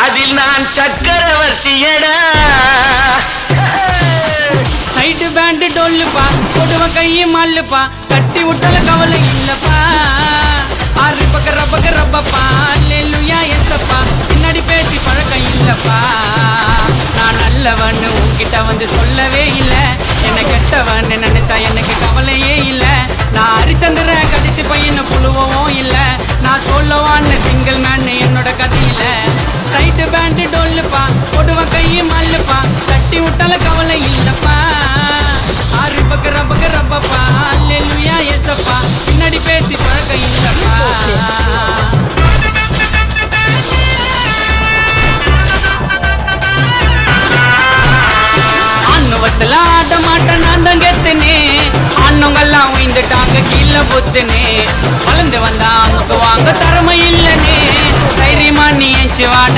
அதில் நான் சக்கரவர்த்தியடா. Side pant டொல்லுப்பா கொடுவ கையை மால்லுப்பா கட்டி விட்டல கவலை இல்லப்பா ஆறு பக்க ரப்பக்க ரப்பப்பா அல்லேலூயா எஸ்ஸப்பா பின்னாடி பேசி பழக்கம் இல்லப்பா நான் நல்லவன்னு உன்கிட்ட வந்து சொல்லவே இல்லை என்ன கெட்டவன்னு நினைச்சா எனக்கு கவலையே இல்லை நான் ஹரிச்சந்திர கடைசி பையனை புழுவவும் இல்லை நான் சொல்லவான்னு சிங்கிள் மேன் என்னோட கதையில சைடு பேண்டு டொல்லுப்பா கொடுவ கையை மால்லுப்பா கட்டி விட்டல கவலை இல்லப்பா ஆறு பக்க ரப்பக்க ரப்பப்பா அல்லேலூயா எஸ்ஸப்பா பின்னாடி பேசி பழக்கம் இல்லப்பா அண்ணுவத்துல ஆட்ட மாட்டேன் நான் தான் கெத்துனே அண்ணுங்கெல்லாம் உயிந்துட்டாங்க கீழே பொத்துனே வளர்ந்து வந்தா அமுக்கு வாங்க திறமை இல்லனே தைரியமா நீ எஞ்சி வாட